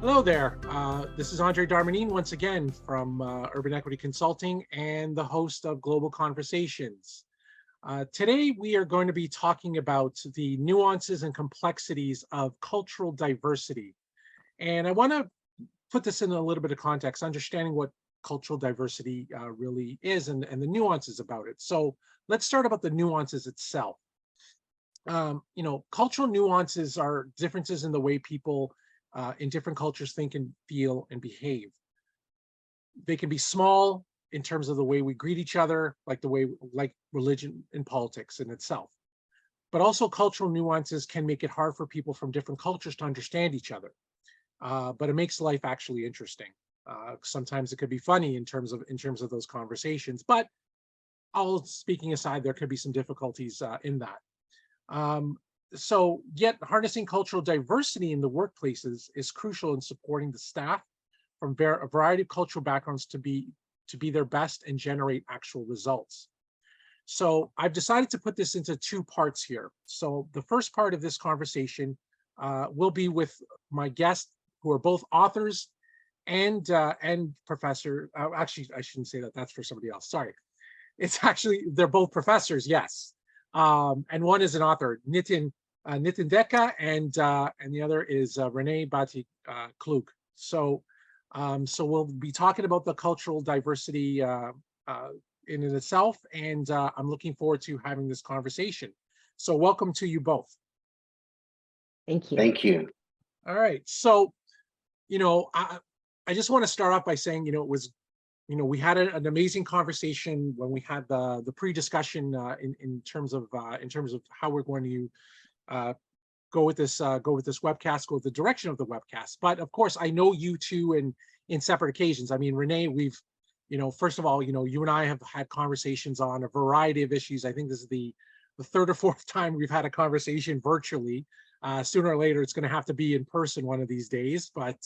Hello there. This is Andre Darmanin once again from Urban Equity Consulting and the host of Global Conversations. Today, we are going to be talking about the nuances and complexities of cultural diversity. And I want to put this in a little bit of context, understanding what cultural diversity really is and the nuances about it. So let's start about the nuances itself. Cultural nuances are differences in the way people in different cultures think and feel and behave. They can be small in terms of the way we greet each other, like religion and politics in itself. But also cultural nuances can make it hard for people from different cultures to understand each other. But it makes life actually interesting. Sometimes it could be funny in terms of those conversations. But all speaking aside, there could be some difficulties in that. So yet harnessing cultural diversity in the workplaces is crucial in supporting the staff from a variety of cultural backgrounds to be their best and generate actual results. So I've decided to put this into two parts here. So the first part of this conversation will be with my guests who are both authors and professor. Actually, I shouldn't say that. That's for somebody else. Sorry. It's actually, they're both professors, yes. And one is an author, Nitin Deckha, and the other is Renee Bhatti-Klug. So we'll be talking about the cultural diversity in itself, and I'm looking forward to having this conversation. So welcome to you both. Thank you. Thank you. All right. So, I just want to start off by saying, it was, we had an amazing conversation when we had the pre-discussion in terms of how we're going to go with this webcast, go with the direction of the webcast. But of course, I know you two in separate occasions. I mean, Renee, we've, first of all, you and I have had conversations on a variety of issues. I think this is the third or fourth time we've had a conversation virtually. Sooner or later, it's going to have to be in person one of these days. But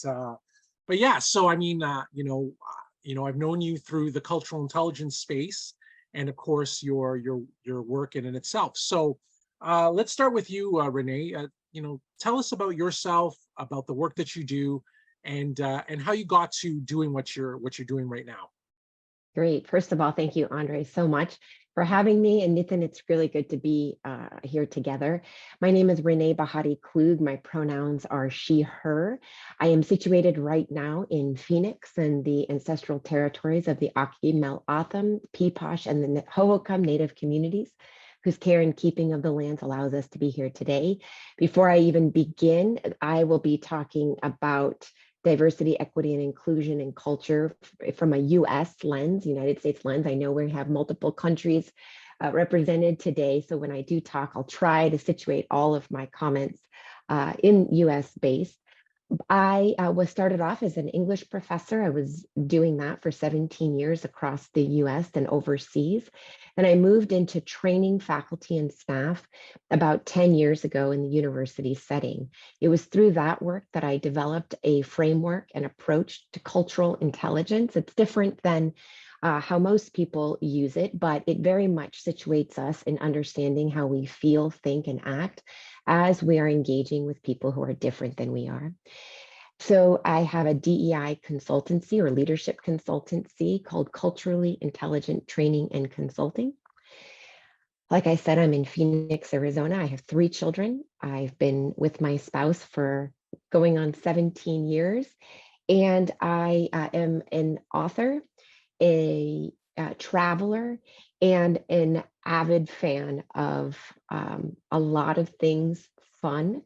yeah, so I mean, I've known you through the cultural intelligence space, and of course your work in itself. So let's start with you, Renee. Tell us about yourself, about the work that you do, and how you got to doing what you're doing right now. Great. First of all, thank you, Andre, so much for having me. And Nitin, it's really good to be here together. My name is Renee Bhatti-Klug. My pronouns are she, her. I am situated right now in Phoenix and the ancestral territories of the Aki, Mel-Atham, Peeposh, and the Hohokam Native communities, whose care and keeping of the lands allows us to be here today. Before I even begin, I will be talking about diversity, equity, and inclusion in culture from a US lens, United States lens. I know we have multiple countries represented today. So when I do talk, I'll try to situate all of my comments in US based. I was started off as an English professor. I was doing that for 17 years across the US and overseas. And I moved into training faculty and staff about 10 years ago in the university setting. It was through that work that I developed a framework and approach to cultural intelligence. It's different than how most people use it, but it very much situates us in understanding how we feel, think, and act as we are engaging with people who are different than we are. So I have a DEI consultancy or leadership consultancy called Culturally Intelligent Training and Consulting. Like I said, I'm in Phoenix, Arizona. I have 3 children. I've been with my spouse for going on 17 years. And I am an author, a traveler, and an avid fan of a lot of things fun,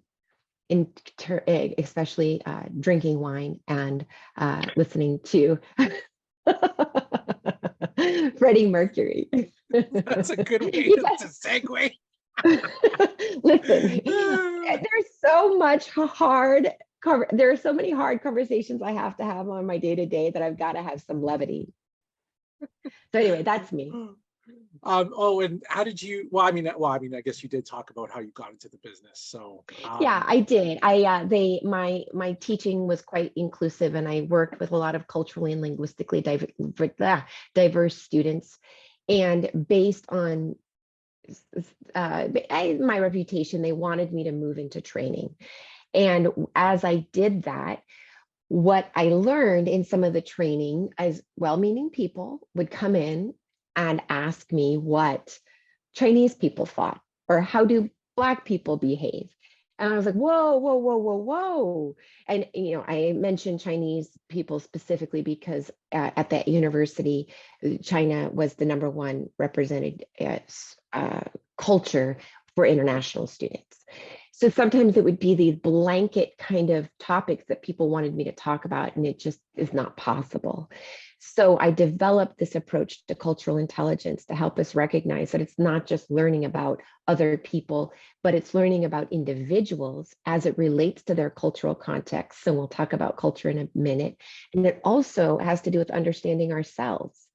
especially drinking wine and listening to Freddie Mercury. That's a good way to segue. Listen, there's so much there are so many hard conversations I have to have on my day-to-day that I've got to have some levity. So anyway, that's me. And how did you? Well, I mean, I guess you did talk about how you got into the business. So yeah, I did. My teaching was quite inclusive, and I worked with a lot of culturally and linguistically diverse students. And based on my reputation, they wanted me to move into training. And as I did that, What I learned in some of the training is well-meaning people would come in and ask me what Chinese people thought, or how do Black people behave? And I was like, whoa, whoa, whoa, whoa, whoa. And, I mentioned Chinese people specifically because at that university, China was the number one represented culture for international students. So sometimes it would be these blanket kind of topics that people wanted me to talk about, and it just is not possible. So I developed this approach to cultural intelligence to help us recognize that it's not just learning about other people, but it's learning about individuals as it relates to their cultural context. So we'll talk about culture in a minute. And it also has to do with understanding ourselves,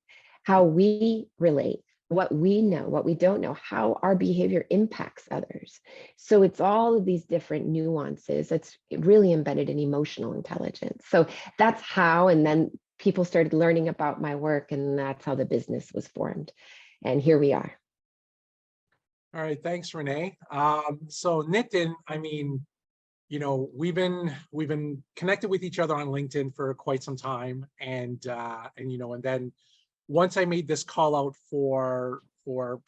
how we relate, what we know, what we don't know, how our behavior impacts others. So it's all of these different nuances. It's really embedded in emotional intelligence. So that's how, and then people started learning about my work, and that's how the business was formed. And here we are. All right, thanks, Renee. So Nitin, I mean, we've been connected with each other on LinkedIn for quite some time, and then once I made this call out for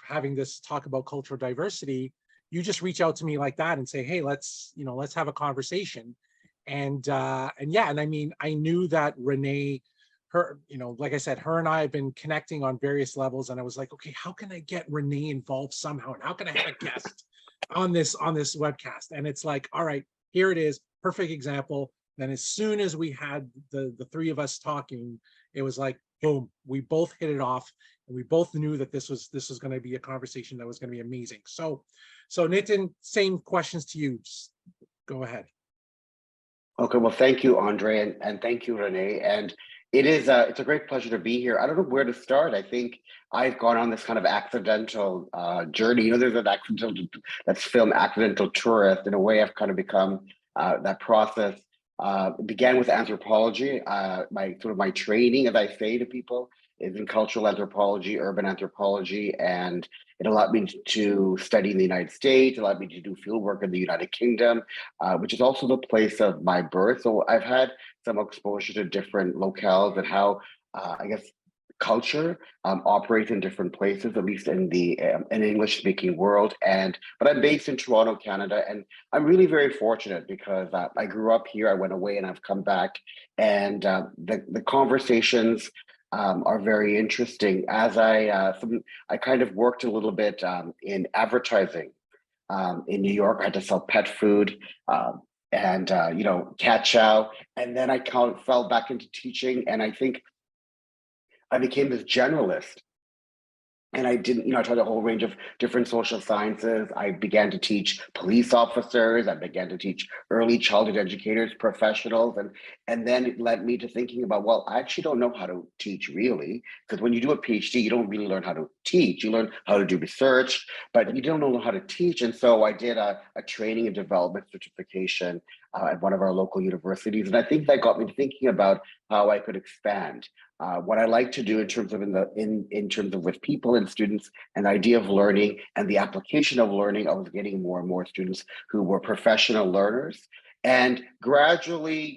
having this talk about cultural diversity, you just reach out to me like that and say, hey, let's have a conversation. And I mean, I knew that Renee, her, like I said, her and I have been connecting on various levels, and I was like, okay, how can I get Renee involved somehow? And how can I have a guest on this webcast? And it's like, all right, here it is, perfect example. Then as soon as we had the three of us talking, it was like, boom, we both hit it off, and we both knew that this was going to be a conversation that was going to be amazing. So Nitin, same questions to you. Just go ahead. Okay, well, thank you, Andre, and thank you, Renee. And it's a great pleasure to be here. I don't know where to start. I think I've gone on this kind of accidental journey. There's an accidental, that's film Accidental Tourist. In a way, I've kind of become that process. Began with anthropology. My training, as I say to people, is in cultural anthropology, urban anthropology, and it allowed me to study in the United States, allowed me to do field work in the United Kingdom, which is also the place of my birth. So I've had some exposure to different locales and how, I guess, culture operates in different places, at least in the in English-speaking world. But I'm based in Toronto, Canada, and I'm really very fortunate because I grew up here. I went away and I've come back, and the conversations are very interesting. As I kind of worked a little bit in advertising in New York. I had to sell pet food and cat chow, and then I kind of fell back into teaching, and I think I became this generalist. And I didn't, I taught a whole range of different social sciences. I began to teach police officers. I began to teach early childhood educators, professionals. And then it led me to thinking about, well, I actually don't know how to teach really, because when you do a PhD, you don't really learn how to teach. You learn how to do research, but you don't know how to teach. And so I did a training and development certification at one of our local universities. And I think that got me thinking about how I could expand. What I like to do in terms of in terms of with people and students, and the idea of learning and the application of learning, I was getting more and more students who were professional learners. And gradually,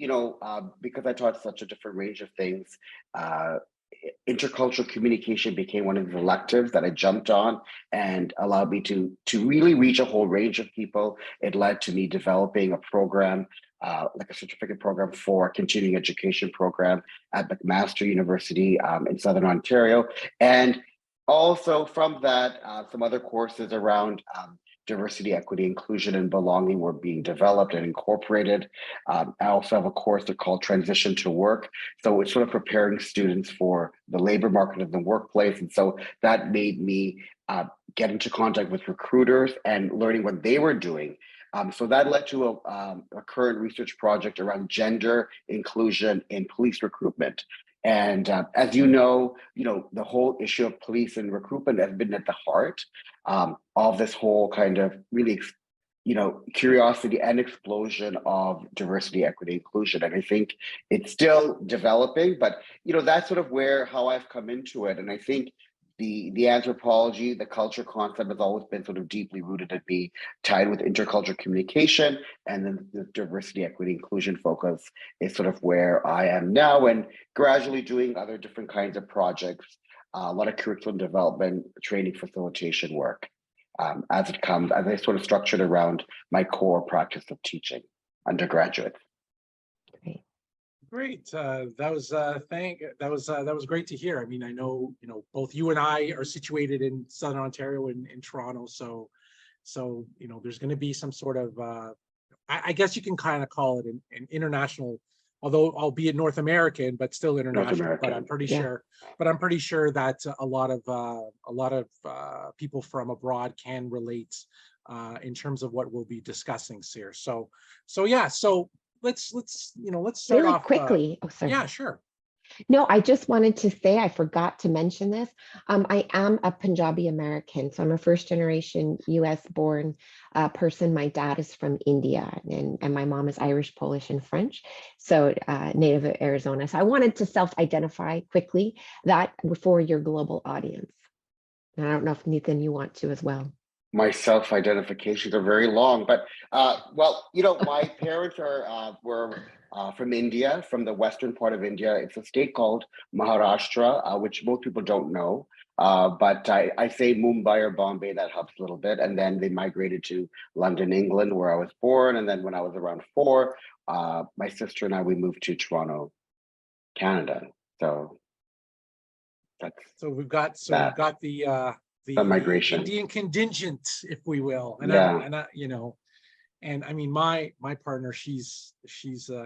because I taught such a different range of things, intercultural communication became one of the electives that I jumped on and allowed me to really reach a whole range of people. It led to me developing a program, like a certificate program for continuing education program at McMaster University in Southern Ontario. And also from that, some other courses around diversity, equity, inclusion, and belonging were being developed and incorporated. I also have a course called Transition to Work. So it's sort of preparing students for the labor market and the workplace. And so that made me get into contact with recruiters and learning what they were doing. So that led to a current research project around gender inclusion in police recruitment. And as you know, the whole issue of police and recruitment has been at the heart of this whole kind of really, curiosity and explosion of diversity, equity, inclusion. And I think it's still developing, but that's sort of how I've come into it. And I think the anthropology, the culture concept has always been sort of deeply rooted and be tied with intercultural communication, and then the diversity, equity, inclusion focus is sort of where I am now, and gradually doing other different kinds of projects, a lot of curriculum development, training, facilitation work, as I sort of structured around my core practice of teaching undergraduates. Great. Great. That was great to hear. I mean, I know, both you and I are situated in Southern Ontario in Toronto, so there's going to be some sort of I guess you can kind of call it an international, although albeit North American, but still international. But I'm pretty sure that a lot of people from abroad can relate in terms of what we'll be discussing here. So let's start Really off quickly. Oh, sorry. Yeah, sure. No, I just wanted to say, I forgot to mention this. I am a Punjabi American, so I'm a first generation US born person. My dad is from India, and my mom is Irish, Polish, and French, so native of Arizona. So I wanted to self-identify quickly that for your global audience. And I don't know if Nitin, you want to as well. My self-identifications are very long, but well, my parents were from India, from the western part of India. It's a state called Maharashtra, which most people don't know. But I say Mumbai or Bombay, that helps a little bit. And then they migrated to London, England, where I was born. And then when I was around 4, my sister and I, we moved to Toronto, Canada. So we've got the migration, Indian contingent, if we will, and and I mean my partner, she's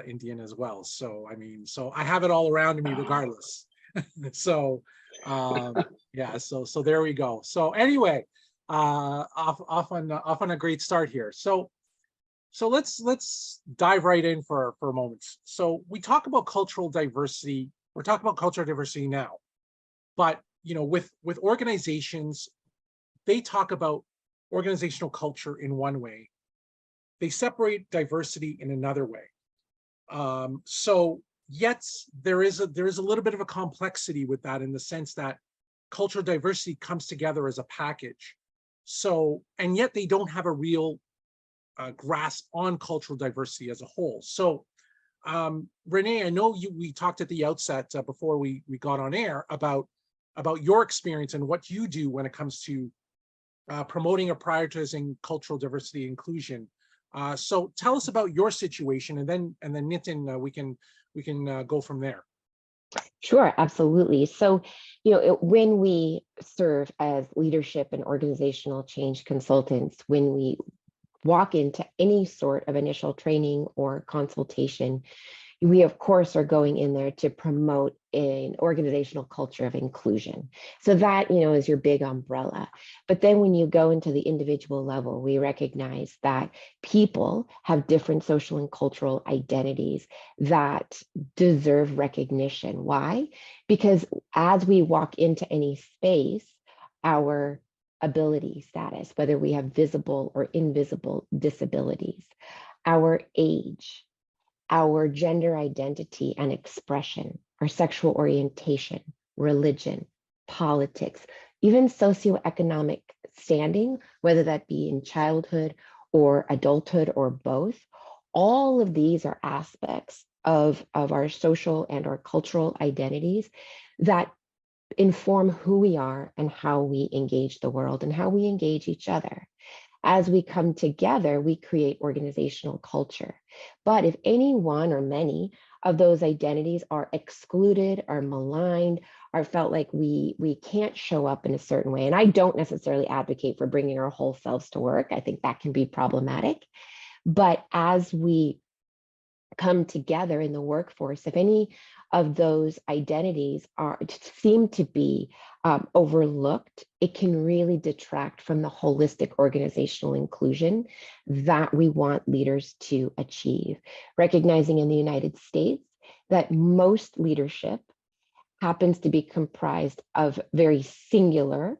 Indian as well. So I mean, so I have it all around me regardless. So yeah, so there we go. So anyway, off on a great start here. So let's dive right in for a moment. So we talk about cultural diversity. We're talking about cultural diversity now, but with organizations, they talk about organizational culture in one way. They separate diversity in another way. So yet there is a little bit of a complexity with that, in the sense that cultural diversity comes together as a package. So, and yet they don't have a real grasp on cultural diversity as a whole. So Renee, I know we talked at the outset before we got on air about your experience and what you do when it comes to promoting or prioritizing cultural diversity and inclusion. So tell us about your situation, and then Nitin, we can go from there. Sure, absolutely. So, when we serve as leadership and organizational change consultants, when we walk into any sort of initial training or consultation, we of course are going in there to promote an organizational culture of inclusion. So that, is your big umbrella. But then when you go into the individual level, we recognize that people have different social and cultural identities that deserve recognition. Why? Because as we walk into any space, our ability status, whether we have visible or invisible disabilities, our age, our gender identity and expression, our sexual orientation, religion, politics, even socioeconomic standing, whether that be in childhood or adulthood or both, all of these are aspects of our social and our cultural identities that inform who we are and how we engage the world and how we engage each other. As we come together, we create organizational culture. But if any one or many of those identities are excluded, are maligned, are felt like we can't show up in a certain way, and I don't necessarily advocate for bringing our whole selves to work. I think that can be problematic. But as we come together in the workforce, if any of those identities seem to be overlooked, it can really detract from the holistic organizational inclusion that we want leaders to achieve. Recognizing in the United States that most leadership happens to be comprised of very singular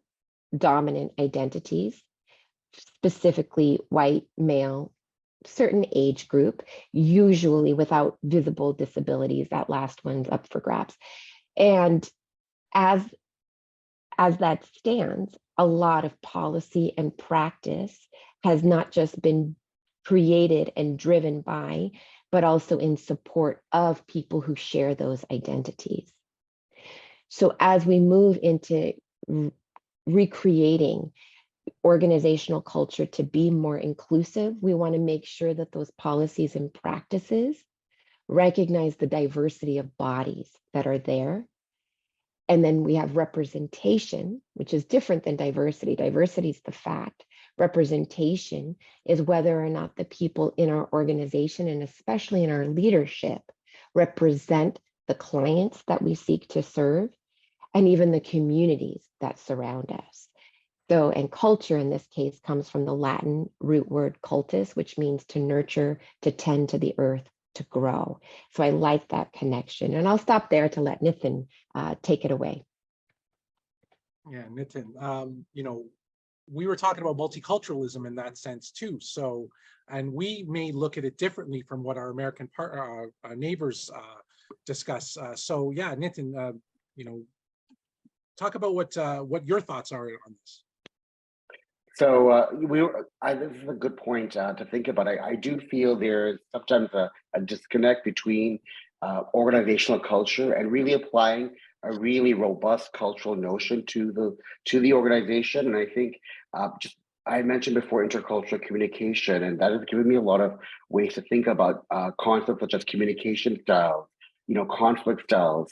dominant identities, specifically white, male, certain age group, usually without visible disabilities. That last one's up for grabs. And as as that stands, a lot of policy and practice has not just been created and driven by, but also in support of people who share those identities. So as we move into recreating organizational culture to be more inclusive, we want to make sure that those policies and practices recognize the diversity of bodies that are there. And then we have representation, which is different than diversity. Diversity is the fact. Representation is whether or not the people in our organization, and especially in our leadership, represent the clients that we seek to serve, and even the communities that surround us. So, and culture in this case comes from the Latin root word cultus, which means to nurture, to tend to the earth, to grow. So I like that connection. And I'll stop there to let Nitin take it away. Yeah, Nitin, you know, we were talking about multiculturalism in that sense too. So, and we may look at it differently from what our American neighbors discuss. So yeah, Nitin, you know, talk about what your thoughts are on this. So this is a good point to think about. I do feel there's sometimes a disconnect between organizational culture and really applying a really robust cultural notion to the organization. And I think I mentioned before intercultural communication, and that has given me a lot of ways to think about concepts such as communication styles, you know, conflict styles,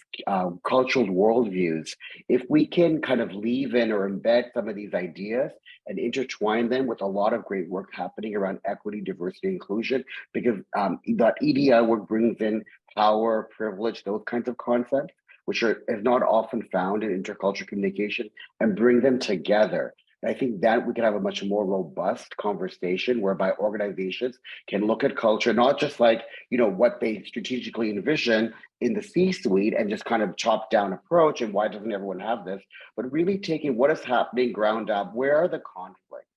cultural worldviews. If we can kind of leave in or embed some of these ideas and intertwine them with a lot of great work happening around equity, diversity, inclusion, because that EDI work brings in power, privilege, those kinds of concepts, which is not often found in intercultural communication, and bring them together. And I think that we can have a much more robust conversation whereby organizations can look at culture, not just like, you know, what they strategically envision in the C-suite and just kind of chop down approach and why doesn't everyone have this, but really taking what is happening ground up, where are the conflicts,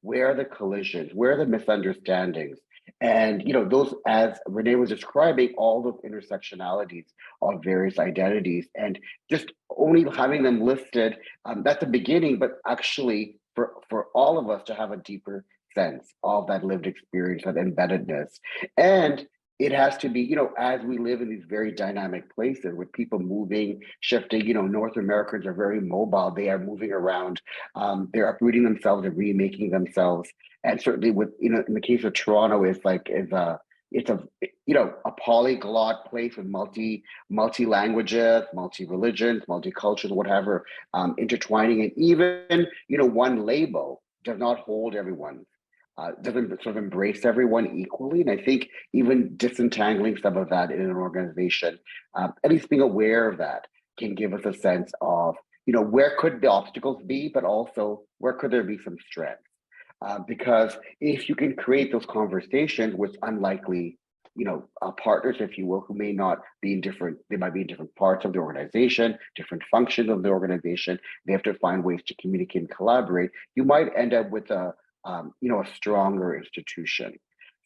where are the collisions, where are the misunderstandings? And, you know, those, as Renee was describing, all those intersectionalities of various identities, and just only having them listed, that's the beginning, but actually for all of us to have a deeper sense of that lived experience, of embeddedness. And it has to be, you know, as we live in these very dynamic places with people moving, shifting, you know, North Americans are very mobile. They are moving around. They're uprooting themselves and remaking themselves. And certainly with, you know, in the case of Toronto, it's a you know, a polyglot place with multi languages, multi religions, multicultures, whatever, intertwining. And even, you know, one label does not hold everyone. Doesn't sort of embrace everyone equally. And I think even disentangling some of that in an organization, at least being aware of that, can give us a sense of, you know, where could the obstacles be, but also where could there be some strength? Because if you can create those conversations with unlikely, you know, partners, if you will, who may not be in different, they might be in different parts of the organization, different functions of the organization, they have to find ways to communicate and collaborate, you might end up with a, you know, a stronger institution.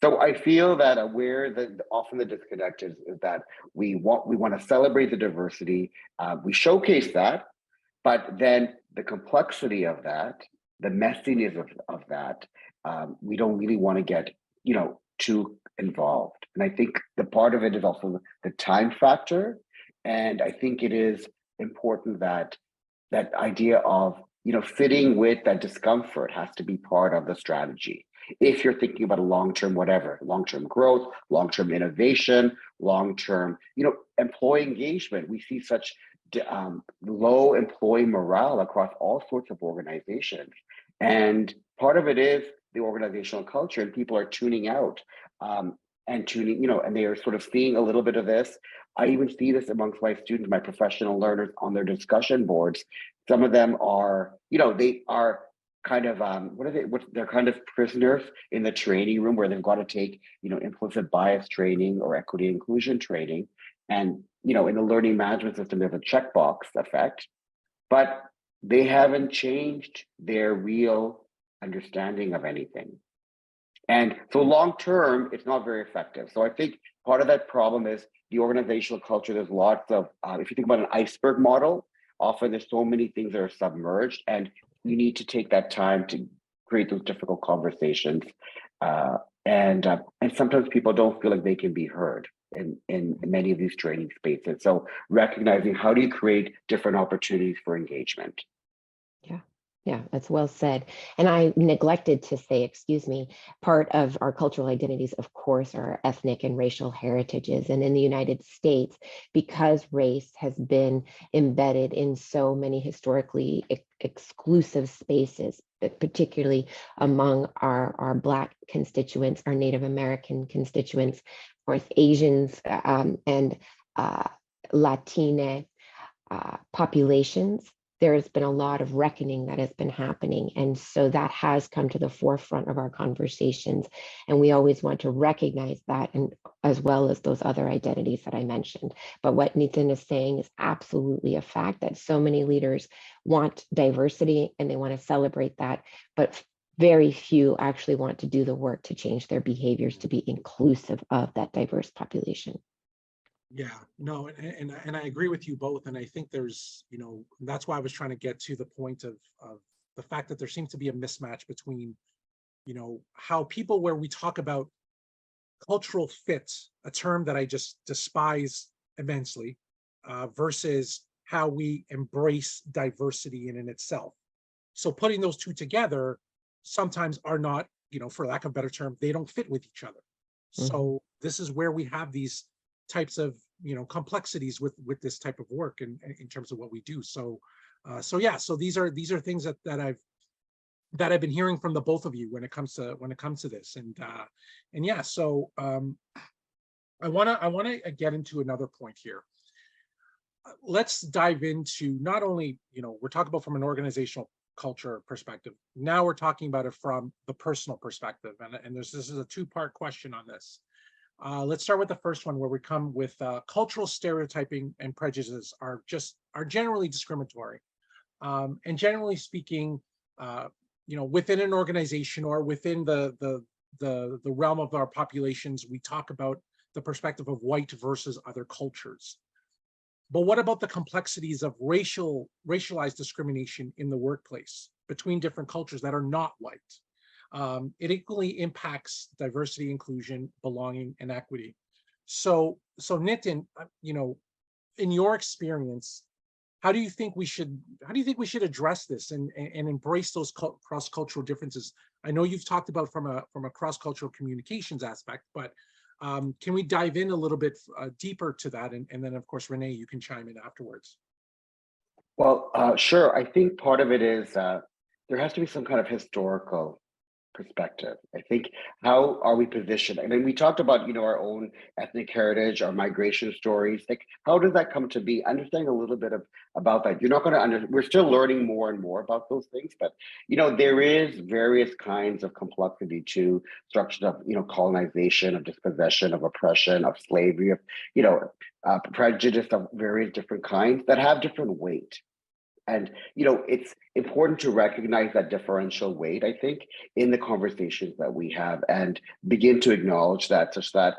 So I feel that where often the disconnect is that we want to celebrate the diversity, we showcase that, but then the complexity of that, the messiness of that, we don't really want to get, you know, too involved. And I think the part of it is also the time factor. And I think it is important that that idea of, you know, fitting with that discomfort has to be part of the strategy. If you're thinking about a long-term whatever, long-term growth, long-term innovation, long-term, you know, employee engagement, we see such low employee morale across all sorts of organizations. And part of it is the organizational culture, and people are tuning out and tuning, you know, and they are sort of seeing a little bit of this. I even see this amongst my students, my professional learners on their discussion boards. Some of them are, you know, they are kind of, they're kind of prisoners in the training room where they've got to take, you know, implicit bias training or equity inclusion training. And, you know, in the learning management system, there's a checkbox effect, but they haven't changed their real understanding of anything. And so long-term, it's not very effective. So I think part of that problem is the organizational culture. There's lots of, if you think about an iceberg model, often there's so many things that are submerged, and you need to take that time to create those difficult conversations. And sometimes people don't feel like they can be heard in many of these training spaces. So recognizing, how do you create different opportunities for engagement? Yeah. Yeah, that's well said. And I neglected to say, excuse me, part of our cultural identities, of course, are our ethnic and racial heritages. And in the United States, because race has been embedded in so many historically exclusive spaces, particularly among our Black constituents, our Native American constituents, of course, Asians and Latina populations, there has been a lot of reckoning that has been happening. And so that has come to the forefront of our conversations. And we always want to recognize that, and as well as those other identities that I mentioned. But what Nitin is saying is absolutely a fact, that so many leaders want diversity and they want to celebrate that, but very few actually want to do the work to change their behaviors to be inclusive of that diverse population. Yeah, no, and I agree with you both. And I think there's, that's why I was trying to get to the point of the fact that there seems to be a mismatch between, how people, where we talk about cultural fit, a term that I just despise immensely, versus how we embrace diversity in itself. So putting those two together sometimes are not, for lack of a better term, they don't fit with each other. So this is where we have these types of complexities with this type of work and in terms of what we do. So yeah, so these are things that I've been hearing from the both of you when it comes to this. And yeah, so I want to get into another point here. Let's dive into, not only we're talking about from an organizational culture perspective, now we're talking about it from the personal perspective, and this is a two-part question on this. Let's start with the first one, where we come with cultural stereotyping and prejudices are generally discriminatory. And generally speaking, within an organization or within the realm of our populations, we talk about the perspective of white versus other cultures. But what about the complexities of racialized discrimination in the workplace between different cultures that are not white? It equally impacts diversity, inclusion, belonging, and equity. So Nitin, in your experience, how do you think we should address this and embrace those cross-cultural differences? I know you've talked about from a cross-cultural communications aspect, but can we dive in a little bit deeper to that? And then, of course, Renee, you can chime in afterwards. Well, sure. I think part of it is there has to be some kind of historical perspective. I think, how are we positioned? I mean, we talked about, our own ethnic heritage, our migration stories. Like, how does that come to be? Understanding a little bit about that. You're not going to we're still learning more and more about those things, but there is various kinds of complexity to structures of, colonization, of dispossession, of oppression, of slavery, of, prejudice of various different kinds that have different weight. And, it's important to recognize that differential weight, I think, in the conversations that we have, and begin to acknowledge that, such that,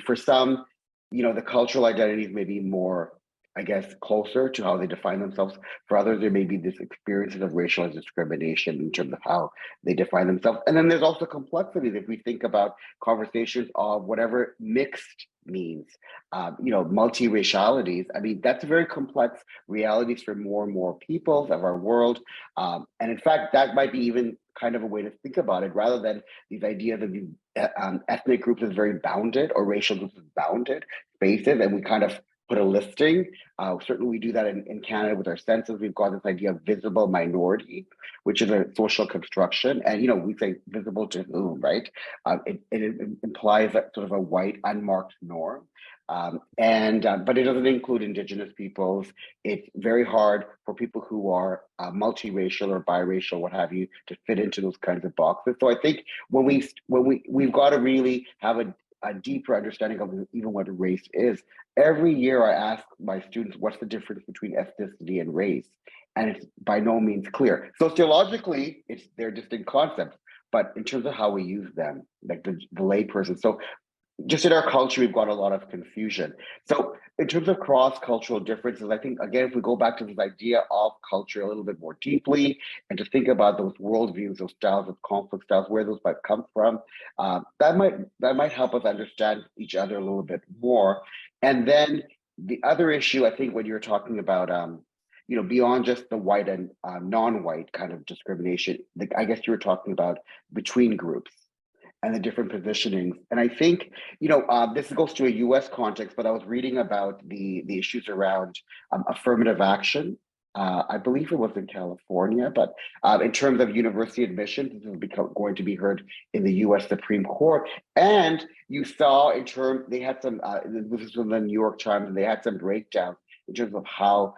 for some, the cultural identities may be more, I guess, closer to how they define themselves. For others, there may be this experiences of racialized discrimination in terms of how they define themselves. And then there's also complexities if we think about conversations of whatever mixed means, multiracialities. I mean, that's a very complex realities for more and more peoples of our world. And in fact, that might be even kind of a way to think about it, rather than these ideas of these ethnic groups as very bounded, or racial groups as bounded spaces, and we kind of put a listing. Certainly we do that in Canada with our census. We've got this idea of visible minority, which is a social construction. And, we say visible to whom, right? It implies that sort of a white unmarked norm. But it doesn't include Indigenous peoples. It's very hard for people who are multiracial or biracial, what have you, to fit into those kinds of boxes. So I think when we've got to really have a deeper understanding of even what race is. Every year I ask my students, what's the difference between ethnicity and race? And it's by no means clear. Sociologically, they're distinct concepts, but in terms of how we use them, like the layperson. So just in our culture, we've got a lot of confusion. So in terms of cross-cultural differences, I think, again, if we go back to this idea of culture a little bit more deeply and to think about those worldviews, those styles of conflict styles, where those might come from, that might help us understand each other a little bit more. And then the other issue, I think, when you're talking about, beyond just the white and non-white kind of discrimination, I guess you were talking about between groups and the different positionings. And I think, this goes to a US context, but I was reading about the issues around affirmative action. I believe it was in California, but in terms of university admissions, this is going to be heard in the US Supreme Court. And you saw they had some, this is from the New York Times, and they had some breakdowns in terms of how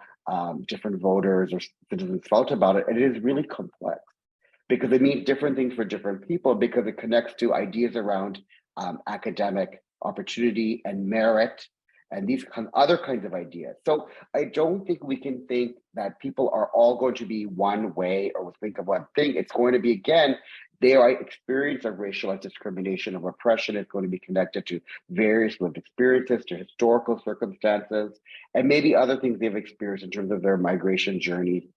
different voters or citizens felt about it. And it is really complex, because it means different things for different people, because it connects to ideas around academic opportunity and merit and these other kinds of ideas. So I don't think we can think that people are all going to be one way or think of one thing. It's going to be, again, their experience of racialized discrimination, of oppression is going to be connected to various lived experiences, to historical circumstances, and maybe other things they've experienced in terms of their migration journey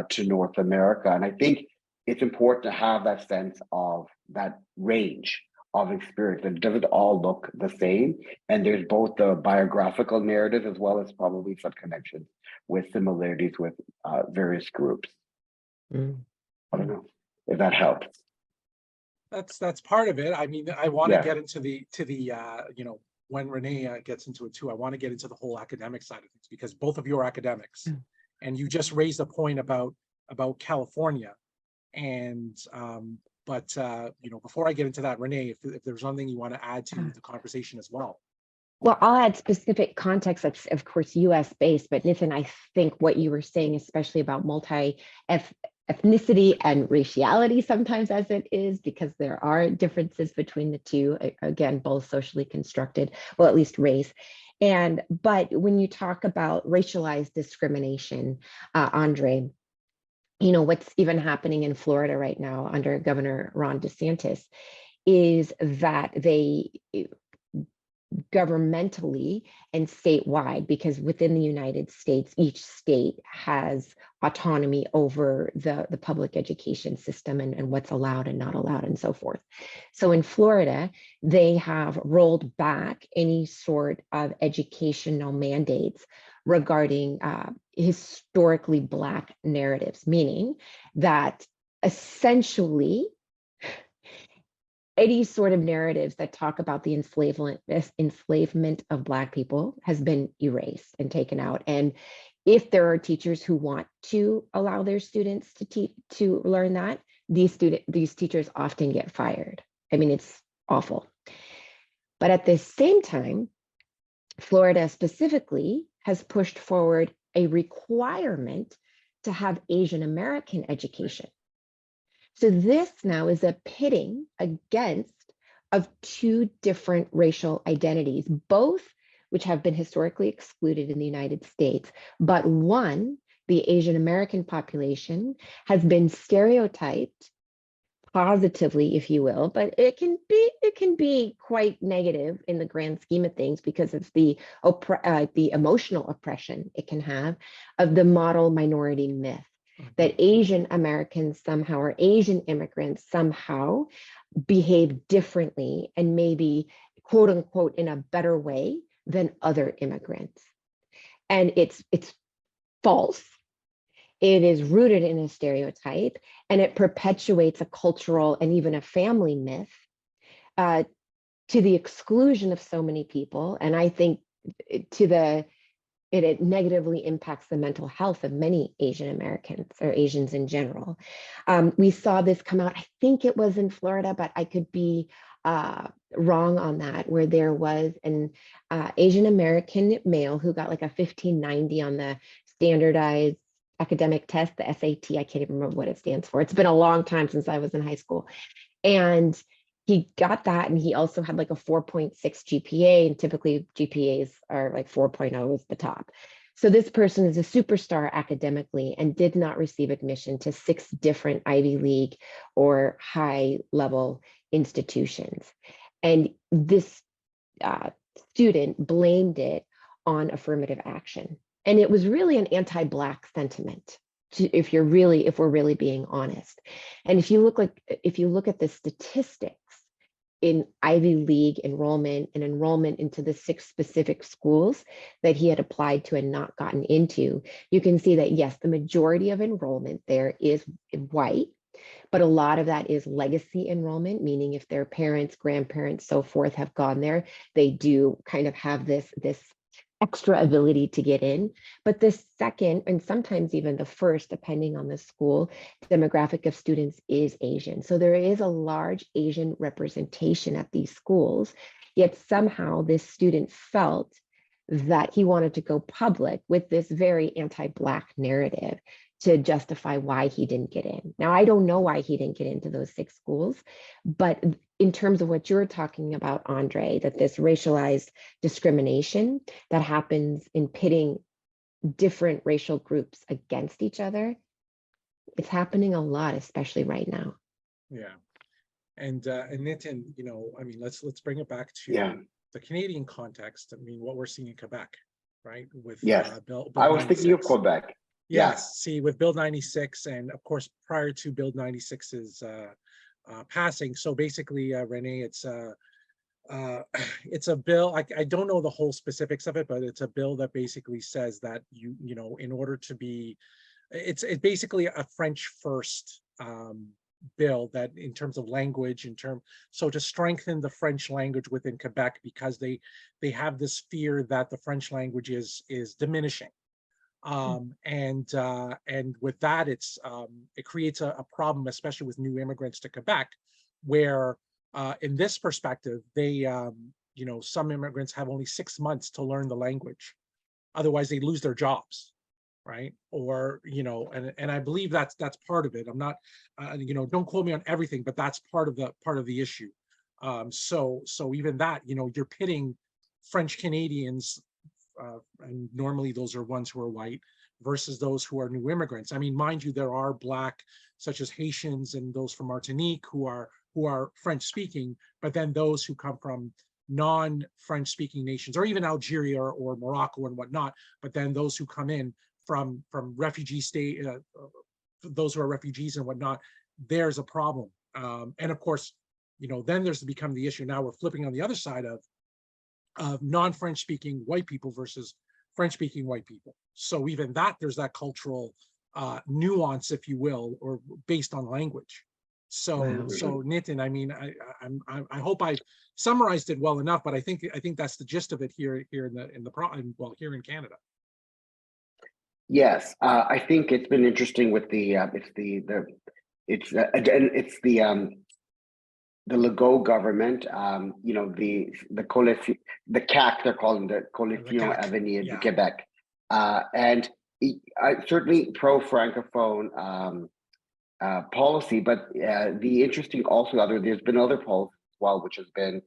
to North America. And I think it's important to have that sense of that range of experience. It doesn't all look the same. And there's both the biographical narrative as well as probably some connections with similarities with various groups. I don't know if that helps. That's part of it. I mean, I want to get into the when Renee gets into it too, I want to get into the whole academic side of things, because both of you are academics, and you just raised a point about California. And before I get into that, Renee, if there's something you want to add to the conversation as well. Well, I'll add specific context that's, of course, US based, but Nitin, I think what you were saying, especially about ethnicity and raciality sometimes as it is, because there are differences between the two, again, both socially constructed, well, at least race. But when you talk about racialized discrimination, Andre, what's even happening in Florida right now under Governor Ron DeSantis is that they governmentally and statewide, because within the United States, each state has autonomy over the public education system and what's allowed and not allowed and so forth. So in Florida, they have rolled back any sort of educational mandates regarding historically Black narratives, meaning that essentially any sort of narratives that talk about the enslavement of Black people has been erased and taken out. And if there are teachers who want to allow their students to learn that, these teachers often get fired. I mean, it's awful. But at the same time, Florida specifically has pushed forward a requirement to have Asian American education. So this now is a pitting against of two different racial identities, both which have been historically excluded in the United States, but one, the Asian American population, has been stereotyped positively, if you will, but it can be quite negative in the grand scheme of things because of the emotional oppression it can have of the model minority myth. That Asian Americans somehow, or Asian immigrants somehow behave differently and maybe, quote unquote, in a better way than other immigrants. And it's false. It is rooted in a stereotype, and it perpetuates a cultural and even a family myth to the exclusion of so many people. And I think it negatively impacts the mental health of many Asian Americans or Asians in general. We saw this come out, I think it was in Florida, but I could be wrong on that, where there was an Asian American male who got like a 1590 on the standardized academic test, the SAT. I can't even remember what it stands for. It's been a long time since I was in high school. And he got that, and he also had like a 4.6 GPA, and typically GPAs are like 4.0 is the top. So this person is a superstar academically and did not receive admission to 6 different Ivy League or high level institutions. And this student blamed it on affirmative action. And it was really an anti-Black sentiment, if we're really being honest. And if you look at the statistics in Ivy League enrollment and enrollment into the 6 specific schools that he had applied to and not gotten into, you can see that yes, the majority of enrollment there is white, but a lot of that is legacy enrollment, meaning if their parents, grandparents, so forth have gone there, they do kind of have this extra ability to get in. But the second, and sometimes even the first, depending on the school, demographic of students is Asian. So there is a large Asian representation at these schools, yet somehow this student felt that he wanted to go public with this very anti-Black narrative to justify why he didn't get in. Now, I don't know why he didn't get into those 6 schools, but in terms of what you're talking about, Andre, that this racialized discrimination that happens in pitting different racial groups against each other, it's happening a lot, especially right now. Yeah. And Nitin, I mean, let's bring it back to the Canadian context. I mean, what we're seeing in Quebec, right? With Bill I was thinking of 96. Quebec. Yes, see, with Bill 96, and of course, prior to Bill 96's passing. So basically, Renee, it's a bill. I don't know the whole specifics of it, but it's a bill that basically says that in order to be, it's basically a French first bill that in terms of language, so to strengthen the French language within Quebec, because they have this fear that the French language is diminishing. And with that, it creates a problem, especially with new immigrants to Quebec, where in this perspective, they some immigrants have only 6 months to learn the language, otherwise they lose their jobs, right? Or and I believe that's part of it. I'm not don't quote me on everything, but that's part of the issue. So even that, you're pitting French Canadians, and normally those are ones who are white, versus those who are new immigrants. I mean, mind you, there are Black, such as Haitians and those from Martinique, who are French speaking, but then those who come from non-French speaking nations, or even Algeria or Morocco and whatnot, but then those who come in from refugee state, those who are refugees and whatnot, there's a problem. And of course, then there's become the issue. Now we're flipping on the other side of non-French speaking white people versus French speaking white people. So even that, there's that cultural nuance, if you will, or based on language. So Wow. so Nitin, I mean, I hope I summarized it well enough, but I think that's the gist of it here in Canada. Yes, I think it's been interesting with the Legault government, the CAQ, they're calling the Coalition Avenir du Québec, and certainly pro-Francophone policy, but the interesting there's been other policies as well, which has been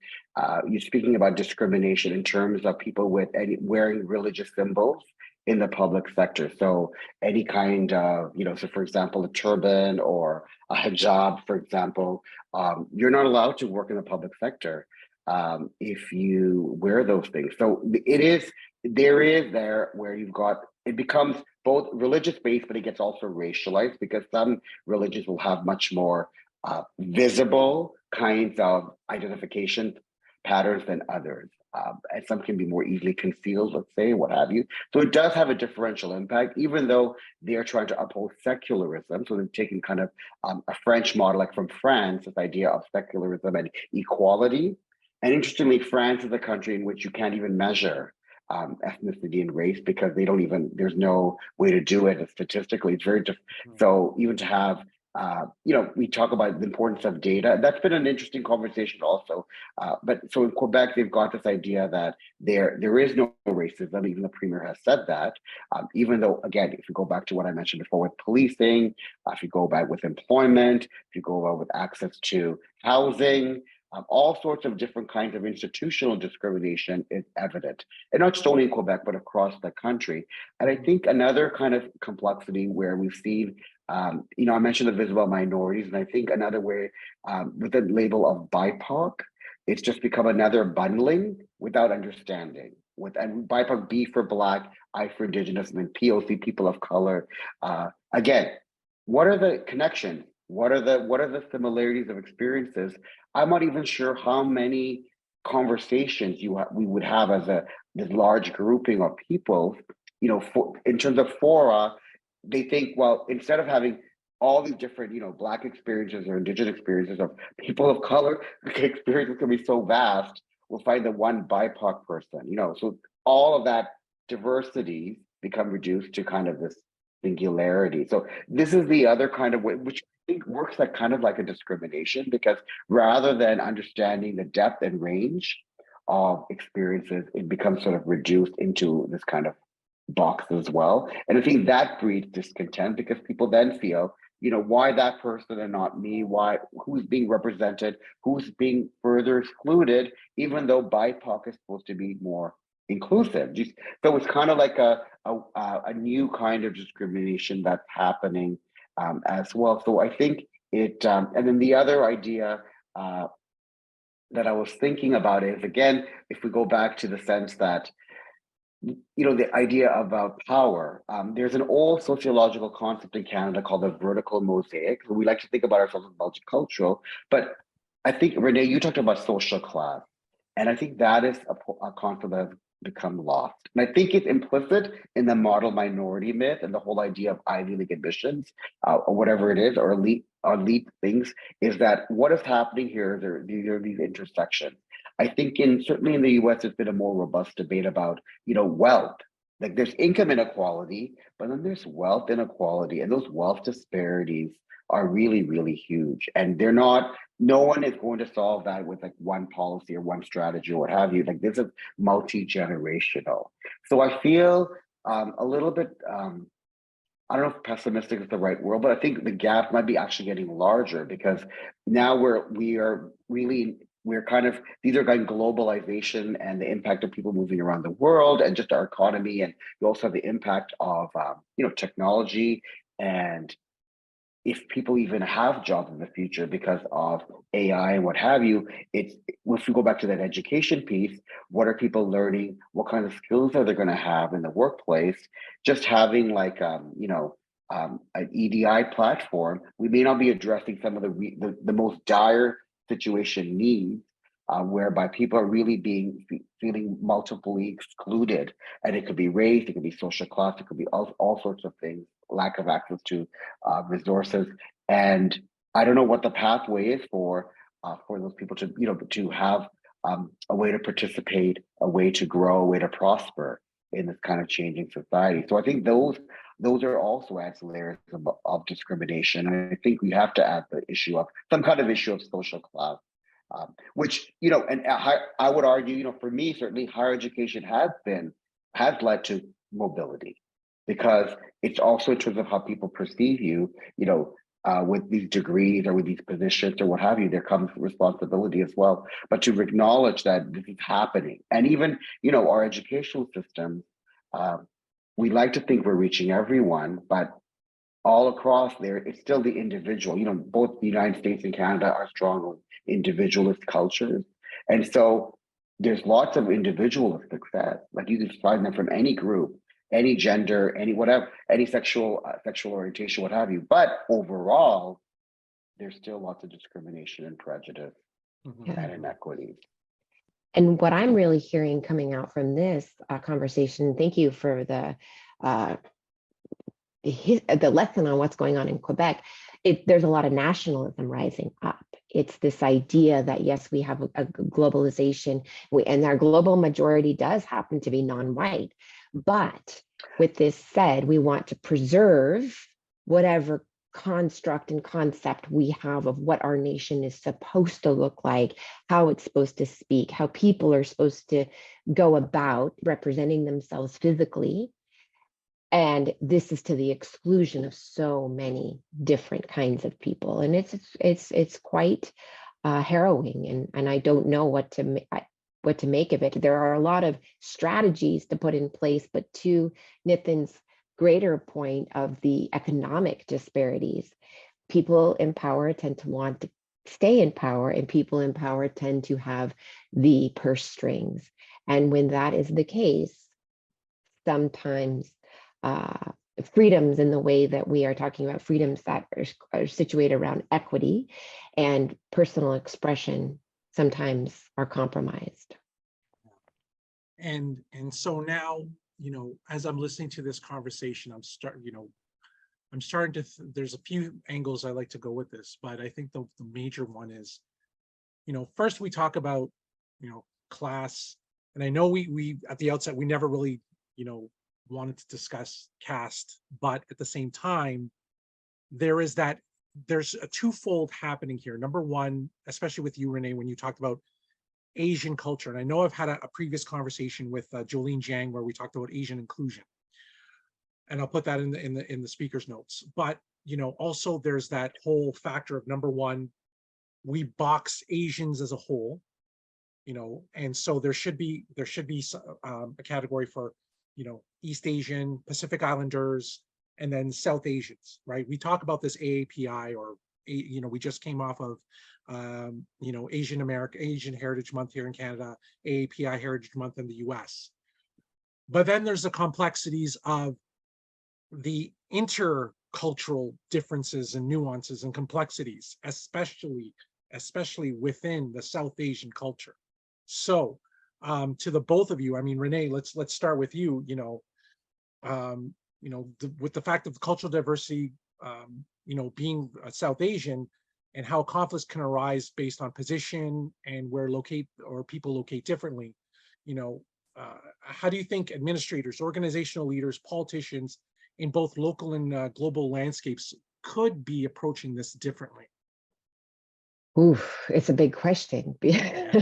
you're speaking about discrimination in terms of people wearing religious symbols in the public sector. So any kind of, so for example, a turban or a hijab, for example, you're not allowed to work in the public sector if you wear those things. So there where it becomes both religious based, but it gets also racialized, because some religions will have much more visible kinds of identification patterns than others. And some can be more easily concealed, let's say, what have you. So it does have a differential impact, even though they're trying to uphold secularism. So they're taking kind of a French model, like from France, this idea of secularism and equality. And interestingly, France is a country in which you can't even measure ethnicity and race, because there's no way to do it statistically. It's very different. So even to have we talk about the importance of data. That's been an interesting conversation also. But so in Quebec, they've got this idea that there is no racism. Even the premier has said that. Even though, again, if you go back to what I mentioned before with policing, if you go back with employment, if you go back with access to housing, all sorts of different kinds of institutional discrimination is evident, and not just only in Quebec, but across the country. And I think another kind of complexity where we've seen, I mentioned the visible minorities, and I think another way with the label of BIPOC, it's just become another bundling without understanding. And BIPOC, B for Black, I for Indigenous, and then POC, people of color. Again, what are the connections? What are the similarities of experiences? I'm not even sure how many conversations we would have as this large grouping of people. In terms of fora, they think, well, instead of having all these different, Black experiences or Indigenous experiences of people of color, experiences can be so vast. We'll find the one BIPOC person, so all of that diversity become reduced to kind of this singularity. So this is the other kind of way, which I think works like kind of like a discrimination, because rather than understanding the depth and range of experiences, it becomes sort of reduced into this kind of box as well. And I think that breeds discontent, because people then feel, why that person and not me? Who's being represented? Who's being further excluded, even though BIPOC is supposed to be more inclusive? So it's kind of like a new kind of discrimination that's happening as well. So I think it, and then the other idea that I was thinking about is, again, if we go back to the sense that, the idea of power, there's an old sociological concept in Canada called the vertical mosaic. So we like to think about ourselves as multicultural, but I think, Renee, you talked about social class, and I think that is a concept that has become lost. And I think it's implicit in the model minority myth and the whole idea of Ivy League admissions, or whatever it is, or elite things, is that what is happening here, there are these intersections. I think certainly in the US, there's been a more robust debate about, wealth. Like there's income inequality, but then there's wealth inequality, and those wealth disparities are really, really huge. And no one is going to solve that with like one policy or one strategy or what have you. Like this is multi-generational. So I feel a little bit, I don't know if pessimistic is the right word, but I think the gap might be actually getting larger, because now we're kind of, these are going globalization and the impact of people moving around the world and just our economy. And you also have the impact of, technology, and if people even have jobs in the future because of AI and what have you. If we go back to that education piece, what are people learning? What kind of skills are they going to have in the workplace? Just having like, an EDI platform, we may not be addressing some of the most dire situation needs, whereby people are really feeling multiply excluded, and it could be race, it could be social class, it could be all sorts of things, lack of access to resources. And I don't know what the pathway is for those people to have a way to participate, a way to grow, a way to prosper in this kind of changing society. So I think those are also adds layers of discrimination. And I think we have to add the issue of some kind of issue of social class, which, and I would argue, for me, certainly higher education has led to mobility, because it's also in terms of how people perceive you, with these degrees or with these positions or what have you, there comes responsibility as well. But to acknowledge that this is happening, and even, our educational systems, we like to think we're reaching everyone, but all across there, it's still the individual. Both the United States and Canada are strong individualist cultures. And so there's lots of individualist success. Like you can find them from any group, any gender, any whatever, any sexual orientation, what have you. But overall, there's still lots of discrimination and prejudice and inequities. And what I'm really hearing coming out from this conversation, thank you for the lesson on what's going on in Quebec. There's a lot of nationalism rising up. It's this idea that, yes, we have a globalization, and our global majority does happen to be non-white. But with this said, we want to preserve whatever construct and concept we have of what our nation is supposed to look like, how it's supposed to speak, how people are supposed to go about representing themselves physically. And this is to the exclusion of so many different kinds of people. And it's quite harrowing, and I don't know what to make of it. There are a lot of strategies to put in place, but to Nitin's greater point of the economic disparities, people in power tend to want stay in power, and people in power tend to have the purse strings. And when that is the case, sometimes freedoms in the way that we are talking about, freedoms that are situated around equity and personal expression, sometimes are compromised. And so now, as I'm listening to this conversation, I'm starting to, there's a few angles I like to go with this, but I think the major one is, first we talk about, class. And I know we at the outset, we never really, wanted to discuss caste, but at the same time, there's a twofold happening here. Number one, especially with you, Renee, when you talked about Asian culture, and I know I've had a previous conversation with Jolene Jiang where we talked about Asian inclusion, and I'll put that in the speaker's notes. But also there's that whole factor of, number one, we box Asians as a whole, and so there should be a category for East Asian, Pacific Islanders, and then South Asians, right? We talk about this AAPI, or we just came off of Asian Heritage Month here in Canada, AAPI Heritage Month in the US. But then there's the complexities of the intercultural differences and nuances and complexities, especially within the South Asian culture. So to the both of you, I mean, Renee, let's start with you. With the fact of cultural diversity, being South Asian, and how conflicts can arise based on position and where people locate differently. How do you think administrators, organizational leaders, politicians in both local and global landscapes could be approaching this differently? Oof, it's a big question. Yeah.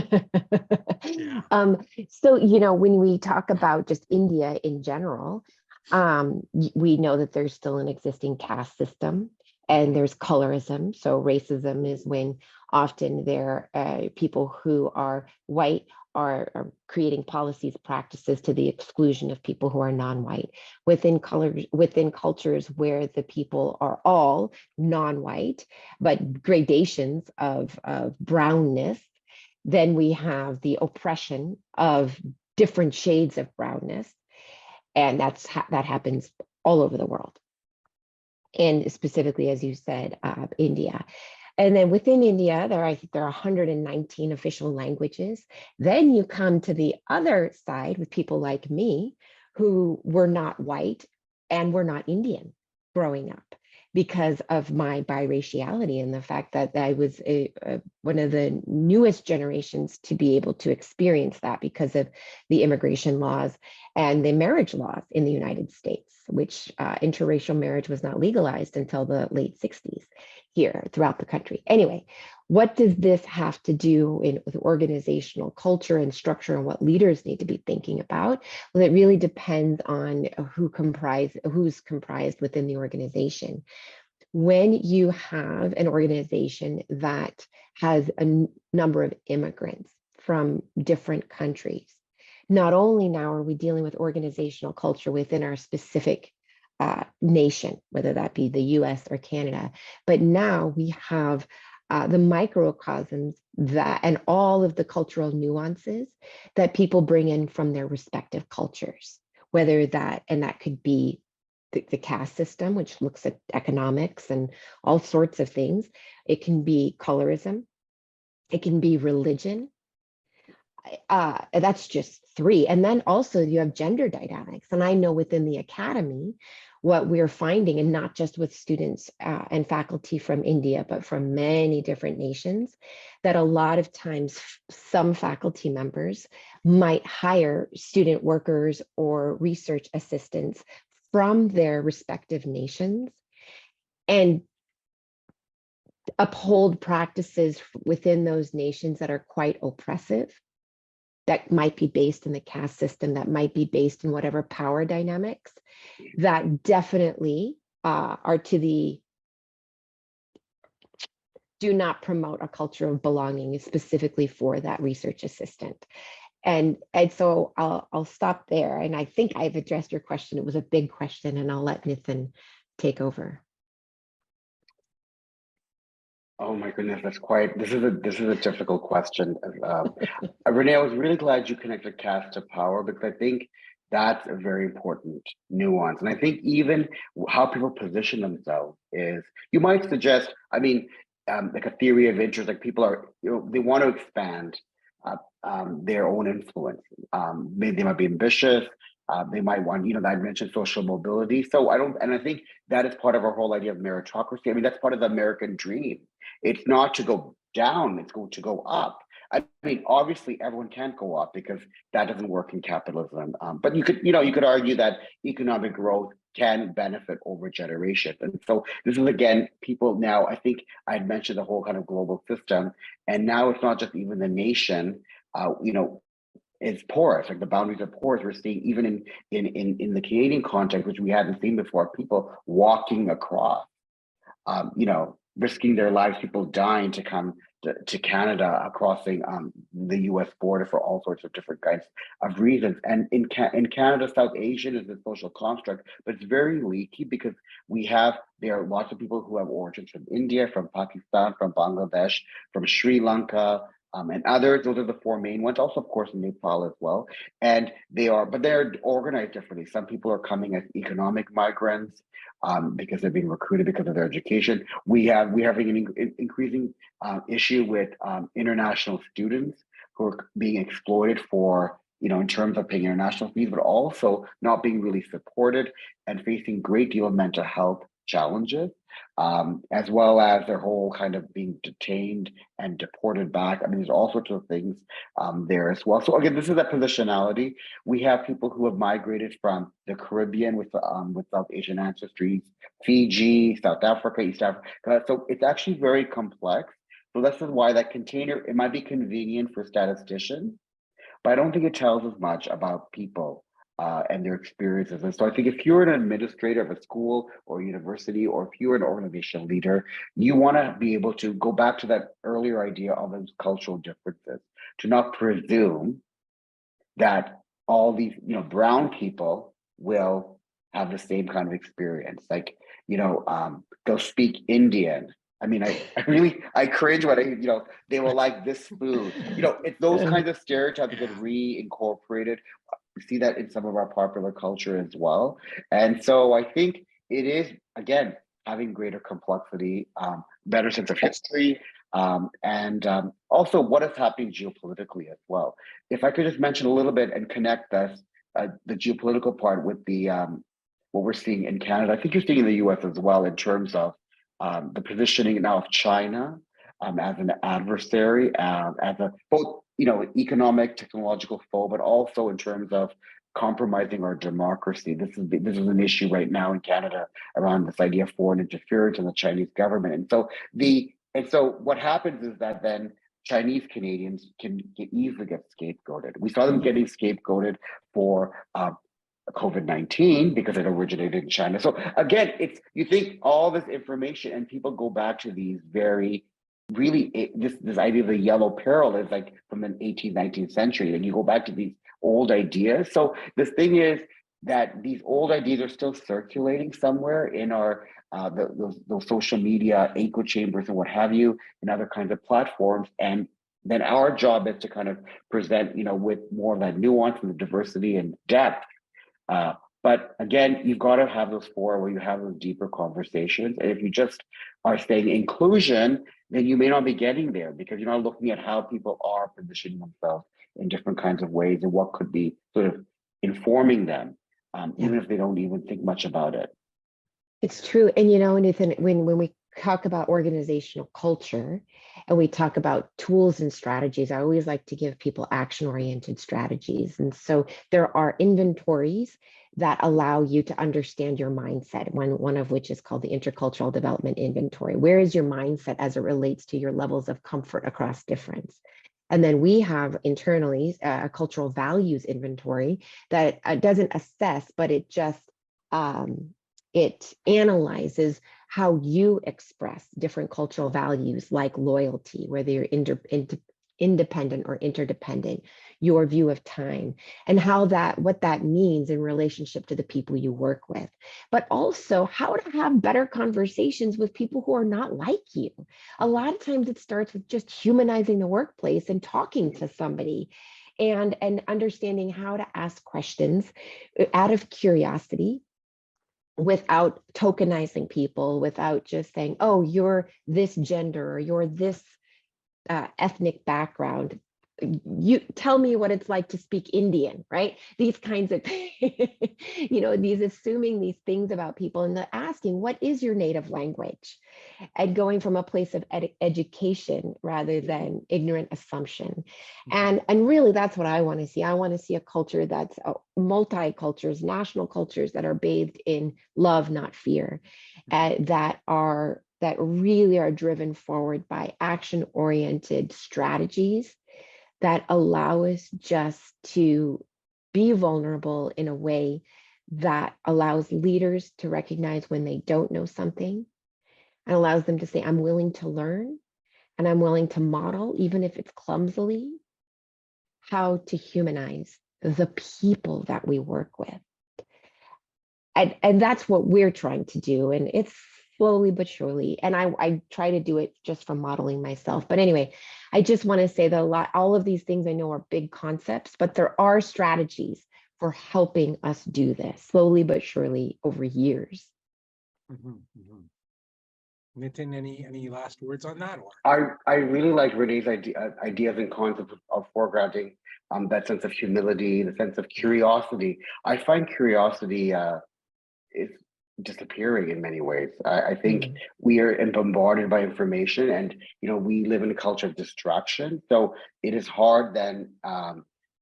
So, when we talk about just India in general, we know that there's still an existing caste system, and there's colorism. So racism is when often there are people who are white are creating policies, practices to the exclusion of people who are non-white. Within cultures where the people are all non-white, but gradations of brownness, then we have the oppression of different shades of brownness. And that happens all over the world. And specifically, as you said, India. And then within India, I think there are 119 official languages. Then you come to the other side with people like me who were not white and were not Indian growing up because of my biraciality and the fact that I was one of the newest generations to be able to experience that because of the immigration laws and the marriage laws in the United States, which interracial marriage was not legalized until the late 60s here throughout the country. Anyway, what does this have to do with organizational culture and structure, and what leaders need to be thinking about? Well, it really depends on who's comprised within the organization. When you have an organization that has a number of immigrants from different countries, not only now are we dealing with organizational culture within our specific nation, whether that be the US or Canada, but now we have the microcosms and all of the cultural nuances that people bring in from their respective cultures, that could be the caste system, which looks at economics and all sorts of things. It can be colorism. It can be religion. That's just three. And then also you have gender dynamics. And I know within the academy, what we're finding, and not just with students and faculty from India, but from many different nations, that a lot of times some faculty members might hire student workers or research assistants from their respective nations and uphold practices within those nations that are quite oppressive, that might be based in the caste system, that might be based in whatever power dynamics, that definitely do not promote a culture of belonging specifically for that research assistant. And so I'll stop there. And I think I've addressed your question. It was a big question, and I'll let Nitin take over. Oh my goodness, this is a difficult question. Renee, I was really glad you connected caste to power because I think that's a very important nuance. And I think even how people position themselves is, you might suggest, I mean, like a theory of interest, like people are, they want to expand their own influence. Maybe they might be ambitious. They might want, I mentioned social mobility. So and I think that is part of our whole idea of meritocracy. I mean, that's part of the American dream. It's not to go down, it's going to go up. I mean, obviously everyone can't go up because that doesn't work in capitalism. But you could argue that economic growth can benefit over generation. And so this is, again, people now, I think I had mentioned the whole kind of global system, and now it's not just even the nation, it's porous, like the boundaries are porous. We're seeing even in the Canadian context, which we hadn't seen before, people walking across, risking their lives, people dying to come to Canada, crossing the US border for all sorts of different kinds of reasons. And in Canada, South Asian is a social construct, but it's very leaky because there are lots of people who have origins from India, from Pakistan, from Bangladesh, from Sri Lanka, and others. Those are the four main ones. Also, of course, Nepal as well. And but they're organized differently. Some people are coming as economic migrants because they're being recruited because of their education. We're having an increasing issue with international students who are being exploited for, in terms of paying international fees, but also not being really supported and facing a great deal of mental health challenges, as well as their whole kind of being detained and deported back. I mean, there's all sorts of things there as well. So again, this is a positionality. We have people who have migrated from the Caribbean with South Asian ancestries, Fiji, South Africa, East Africa. So it's actually very complex. So this is why that container, it might be convenient for statisticians, but I don't think it tells us much about people and their experiences. And so I think if you're an administrator of a school or university, or if you're an organizational leader, you want to be able to go back to that earlier idea of those cultural differences, to not presume that all these, brown people will have the same kind of experience. Like, they'll speak Indian. I mean, I cringe when they will like this food. It's those kinds of stereotypes that get reincorporated. We see that in some of our popular culture as well. And so I think it is, again, having greater complexity, better sense of history, and also what is happening geopolitically as well. If I could just mention a little bit and connect this, the geopolitical part with the what we're seeing in Canada. I think you're seeing in the US as well in terms of the positioning now of China as an adversary, as a both economic, technological foe, but also in terms of compromising our democracy. This is an issue right now in Canada around this idea of foreign interference in the Chinese government. And so what happens is that then Chinese Canadians can easily get scapegoated. We saw them getting scapegoated for COVID-19 because it originated in China. So again, you think all this information, and people go back to these very this idea of the yellow peril is like from the 18th, 19th century, and you go back to these old ideas. So the thing is that these old ideas are still circulating somewhere in our those social media echo chambers and what have you, and other kinds of platforms. And then our job is to kind of present, with more of that nuance and the diversity and depth. But again, you've got to have those where you have those deeper conversations. And if you just are saying inclusion, then you may not be getting there because you're not looking at how people are positioning themselves in different kinds of ways and what could be sort of informing them, even if they don't even think much about it. It's true. And, Nathan, when we talk about organizational culture and we talk about tools and strategies, I always like to give people action-oriented strategies. And so there are inventories that allow you to understand your mindset, one of which is called the Intercultural Development Inventory. Where is your mindset as it relates to your levels of comfort across difference? And then we have internally a cultural values inventory that doesn't assess, but it just it analyzes how you express different cultural values like loyalty, whether you're independent or interdependent, your view of time, and how what that means in relationship to the people you work with, but also how to have better conversations with people who are not like you. A lot of times it starts with just humanizing the workplace and talking to somebody and understanding how to ask questions out of curiosity, without tokenizing people, without just saying, oh, you're this gender or you're this ethnic background. You tell me what it's like to speak Indian, right? These kinds of, these assuming these things about people, and asking, what is your native language? And going from a place of education rather than ignorant assumption. And really, that's what I want to see. I want to see a culture that's multi-cultures, national cultures that are bathed in love, not fear, that really are driven forward by action-oriented strategies that allow us just to be vulnerable in a way that allows leaders to recognize when they don't know something, and allows them to say, I'm willing to learn and I'm willing to model, even if it's clumsily, how to humanize the people that we work with. And that's what we're trying to do. And it's slowly but surely. And I try to do it just from modeling myself. But anyway, I just want to say that all of these things I know are big concepts, but there are strategies for helping us do this slowly but surely over years. Nitin, any last words on that? Or I really like Renee's ideas and concepts of foregrounding, that sense of humility, the sense of curiosity. I find curiosity is disappearing in many ways. I think we are bombarded by information, and we live in a culture of distraction. So it is hard then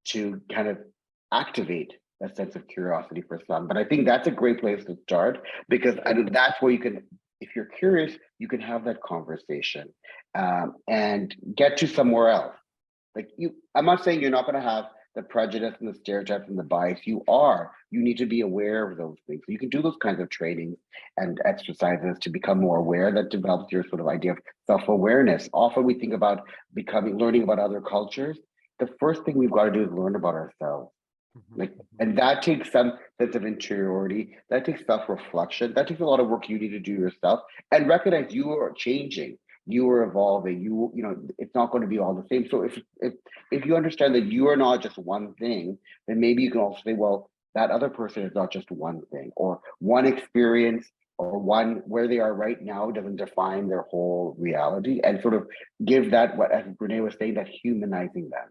to kind of activate that sense of curiosity for some. But I think that's a great place to start, because that's where you can, if you're curious, you can have that conversation and get to somewhere else. Like I'm not saying you're not going to have the prejudice and the stereotypes and the bias. You need to be aware of those things. You can do those kinds of trainings and exercises to become more aware. That develops your sort of idea of self-awareness. Often we think about learning about other cultures. The first thing we've got to do is learn about ourselves. And that takes some sense of interiority, that takes self-reflection, that takes a lot of work you need to do yourself, and recognize you are changing, you are evolving, it's not going to be all the same. So if you understand that you are not just one thing, then maybe you can also say, well, that other person is not just one thing, or one experience, or one where they are right now doesn't define their whole reality, and sort of give that, what as Renee was saying, that humanizing them.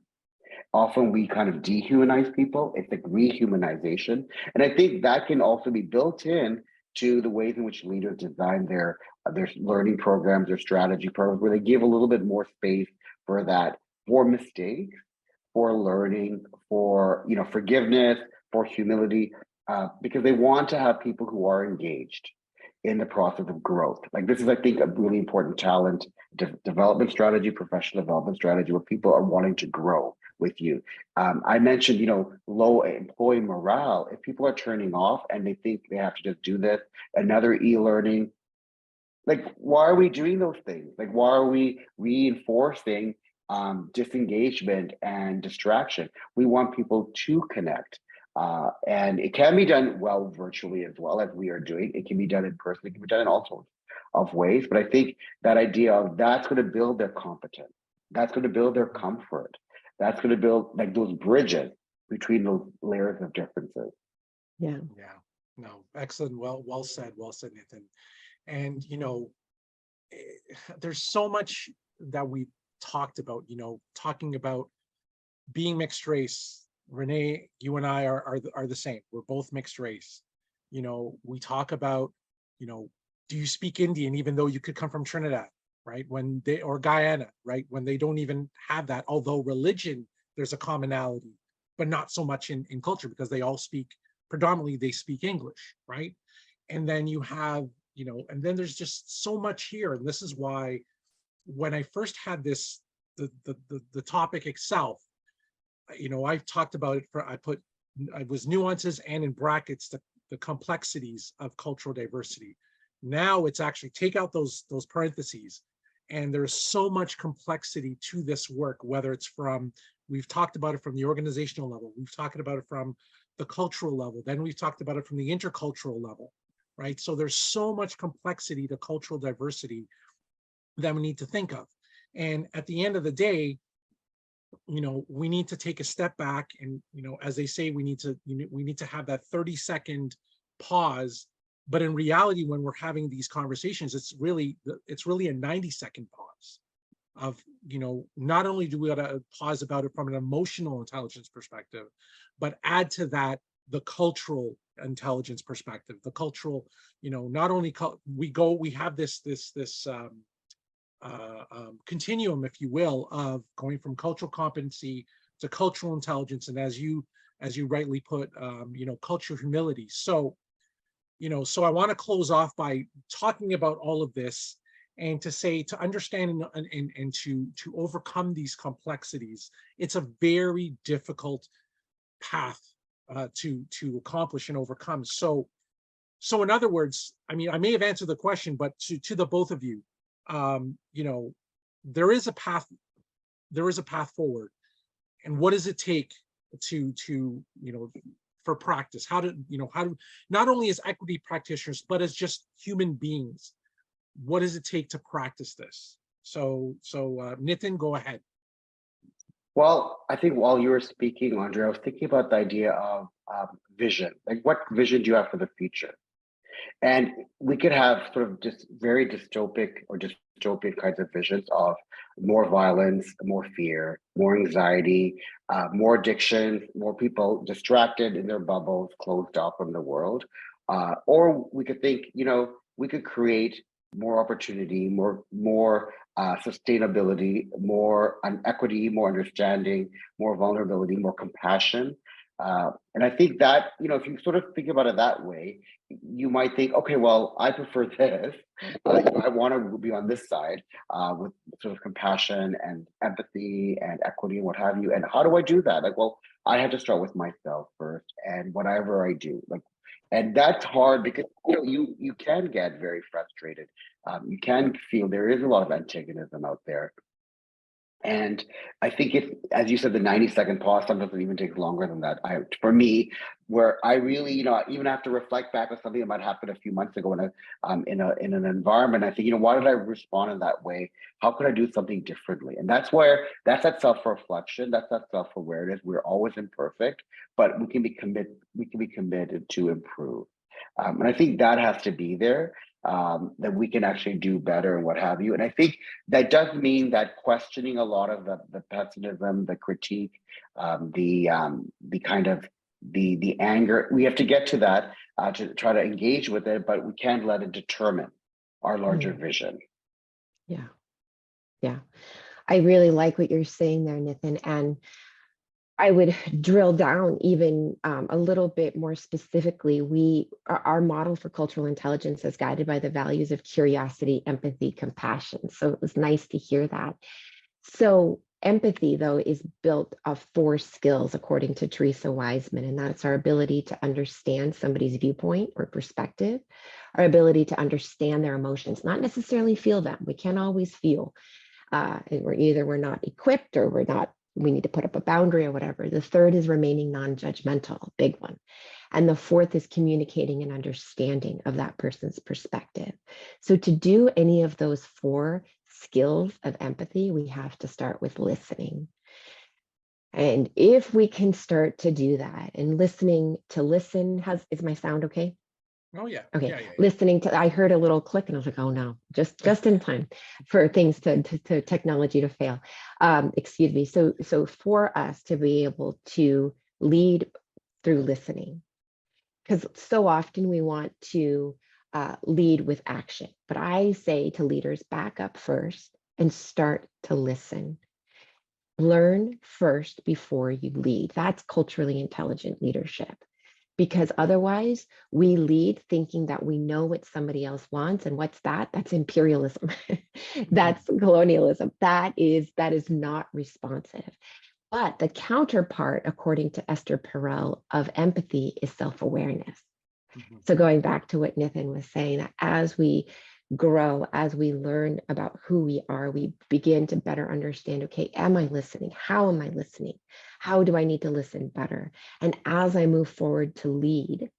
Often we kind of dehumanize people. It's like rehumanization. And I think that can also be built in to the ways in which leaders design their learning programs, their strategy programs, where they give a little bit more space for that, for mistakes, for learning, for forgiveness, for humility, because they want to have people who are engaged in the process of growth. Like this is, I think, a really important talent development strategy, professional development strategy, where people are wanting to grow with you. I mentioned, low employee morale. If people are turning off and they think they have to just do this, another e-learning, like, why are we doing those things? Like, why are we reinforcing disengagement and distraction? We want people to connect. And it can be done well virtually as well, as we are doing. It can be done in person. It can be done in all sorts of ways. But I think that idea of that's going to build their competence. That's going to build their comfort. That's going to build like those bridges between those layers of differences. Yeah. No, excellent. Well said, Nathan. And there's so much that we've talked about. Talking about being mixed race. Renee, you and I are the same. We're both mixed race. We talk about, do you speak Indian even though you could come from Trinidad, right? Or Guyana, right? When they don't even have that, although religion, there's a commonality, but not so much in culture, because they all predominantly they speak English, right? And then you have, and then there's just so much here. And this is why when I first had this, the topic itself, I've talked about it it was nuances, and in brackets, the complexities of cultural diversity. Now it's actually take out those parentheses And there's so much complexity to this work, whether it's from, we've talked about it from the organizational level, we've talked about it from the cultural level, then we've talked about it from the intercultural level, right? So there's so much complexity to cultural diversity that we need to think of. And at the end of the day, we need to take a step back and, as they say, we need to have that 30-second pause. But in reality, when we're having these conversations, it's really a 90-second pause of, not only do we got to pause about it from an emotional intelligence perspective, but add to that the cultural intelligence perspective, the cultural, not only we have this continuum, if you will, of going from cultural competency to cultural intelligence, and as you rightly put, cultural humility. So I want to close off by talking about all of this, and to say, to understand and to overcome these complexities, it's a very difficult path to accomplish and overcome. So in other words, I may have answered the question, but to the both of you, there is a path forward. And what does it take to for practice? How to not only as equity practitioners, but as just human beings, what does it take to practice this? So Nitin, go ahead. Well, I think while you were speaking, Andre, I was thinking about the idea of vision. Like, what vision do you have for the future? And we could have sort of just very dystopian kinds of visions of more violence, more fear, more anxiety, more addiction, more people distracted in their bubbles, closed off from the world. Or we could think, we could create more opportunity, more sustainability, more equity, more understanding, more vulnerability, more compassion. And I think that, if you sort of think about it that way, you might think, okay, well, I prefer this. I want to be on this side with sort of compassion and empathy and equity and what have you. And how do I do that? Like, well, I have to start with myself first, and whatever I do, and that's hard because you can get very frustrated. You can feel there is a lot of antagonism out there. And I think as you said, the 90-second pause, sometimes it even takes longer than that. For me, where I really, even have to reflect back on something that might happen a few months ago in an environment, I think, why did I respond in that way? How could I do something differently? And that's that self-reflection, that's that self-awareness. We're always imperfect, but we can be committed to improve. And I think that has to be there. That we can actually do better and what have you. And I think that does mean that questioning a lot of the pessimism, the critique, the kind of the anger, we have to get to that to try to engage with it, but we can't let it determine our larger vision. Yeah. I really like what you're saying there, Nitin. And I would drill down even a little bit more specifically. Our model for cultural intelligence is guided by the values of curiosity, empathy, compassion. So it was nice to hear that. So empathy, though, is built of 4 skills, according to Teresa Wiseman, and that's our ability to understand somebody's viewpoint or perspective, our ability to understand their emotions, not necessarily feel them. We can't always feel. And we're not equipped, or we need to put up a boundary or whatever. The 3rd is remaining non-judgmental, big one. And the 4th is communicating an understanding of that person's perspective. So to do any of those 4 skills of empathy, we have to start with listening. And if we can start to do that, and listening to listen, is my sound okay? Oh yeah. Okay. Yeah. Listening to, I heard a little click and I was like, oh no, just in time for things to technology to fail. Excuse me. So for us to be able to lead through listening, because so often we want to lead with action, but I say to leaders, back up first and start to listen. Learn first before you lead. That's culturally intelligent leadership. Because otherwise we lead thinking that we know what somebody else wants. And what's that? That's imperialism. That's colonialism. That is not responsive. But the counterpart, according to Esther Perel, of empathy is self-awareness. So going back to what Nitin was saying, that as we grow as we learn about who we are. We begin to better understand, okay, am I listening? How am I listening? How do I need to listen better? And as I move forward to lead,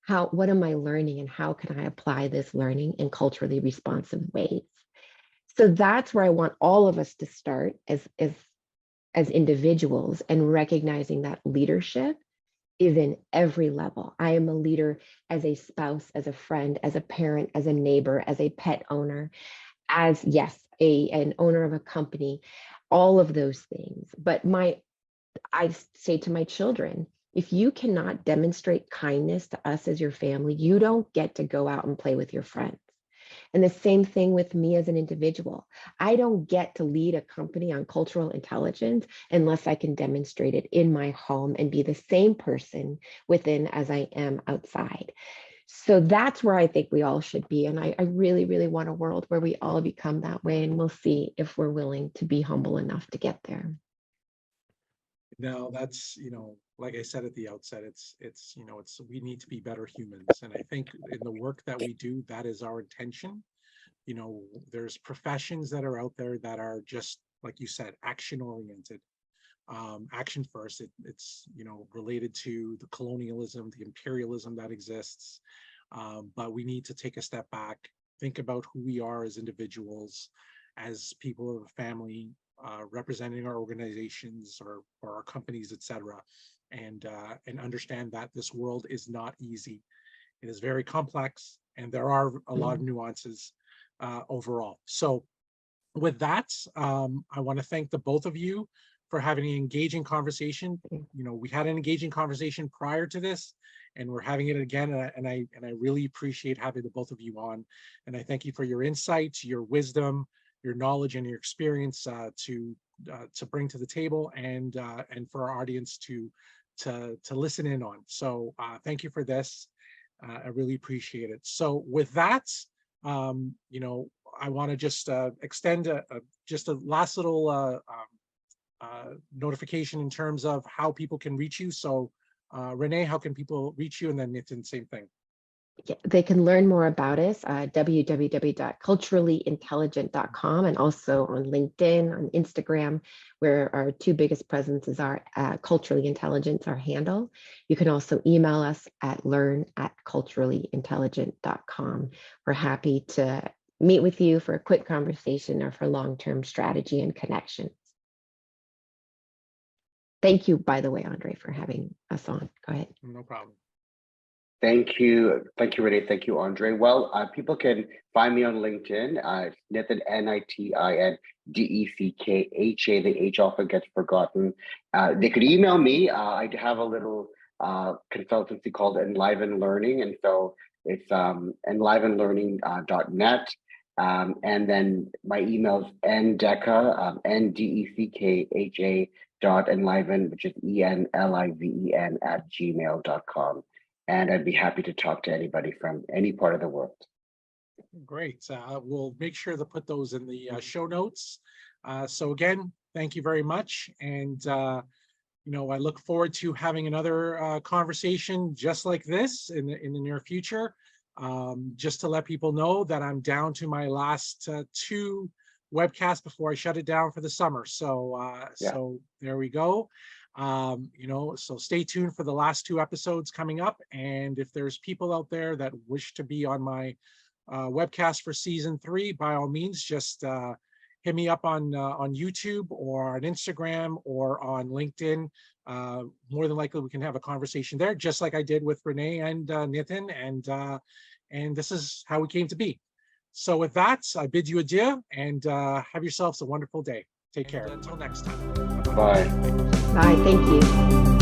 what am I learning and how can I apply this learning in culturally responsive ways? So that's where I want all of us to start as individuals, and recognizing that leadership is in every level. I am a leader as a spouse, as a friend, as a parent, as a neighbor, as a pet owner, as, yes, an owner of a company, all of those things. But I say to my children, if you cannot demonstrate kindness to us as your family, you don't get to go out and play with your friends. And the same thing with me as an individual. I don't get to lead a company on cultural intelligence unless I can demonstrate it in my home and be the same person within as I am outside. So that's where I think we all should be. And I really, really want a world where we all become that way. And we'll see if we're willing to be humble enough to get there. No, that's, like I said at the outset, we need to be better humans. And I think in the work that we do, that is our intention. There's professions that are out there that are just, like you said, action oriented, action first. It's related to the colonialism, the imperialism that exists. But we need to take a step back, think about who we are as individuals, as people of a family, representing our organizations or our companies, etc., and understand that this world is not easy. It is very complex, and there are a lot of nuances overall. So with that, I want to thank the both of you for having an engaging conversation. We had an engaging conversation prior to this, and we're having it again, and I really appreciate having the both of you on. And I thank you for your insights, your wisdom, your knowledge, and your experience to bring to the table, and for our audience to listen in on. So thank you for this. I really appreciate it. So with that, I want to just extend just a last little notification in terms of how people can reach you. So Renee, how can people reach you? And then Nitin, same thing. They can learn more about us at www.culturallyintelligent.com, and also on LinkedIn, on Instagram, where our two biggest presences are. Culturally Intelligence, our handle. You can also email us at learn@culturallyintelligent.com. We're happy to meet with you for a quick conversation or for long-term strategy and connections. Thank you, by the way, Andre, for having us on. Go ahead. No problem. Thank you, Renee. Thank you, Andre. Well, people can find me on LinkedIn. Nitin, NITINDECKHA. The H often gets forgotten. They could email me. I have a little consultancy called Enliven Learning, and so it's enlivenlearning.net. And then my email is ndeckha, ndeckha.enliven, which is ENLIVEN @gmail.com. And I'd be happy to talk to anybody from any part of the world. Great. We'll make sure to put those in the show notes. So again, thank you very much. And, I look forward to having another conversation just like this in the near future. Just to let people know that I'm down to my last 2 webcasts before I shut it down for the summer. So, so there we go. So stay tuned for the last 2 episodes coming up. And if there's people out there that wish to be on my webcast for season 3, by all means, just hit me up on YouTube or on Instagram or on LinkedIn. More than likely, we can have a conversation there, just like I did with Renee and Nitin. And this is how we came to be. So with that, I bid you adieu, and have yourselves a wonderful day. Take care. Until next time. Bye. Bye. Thank you.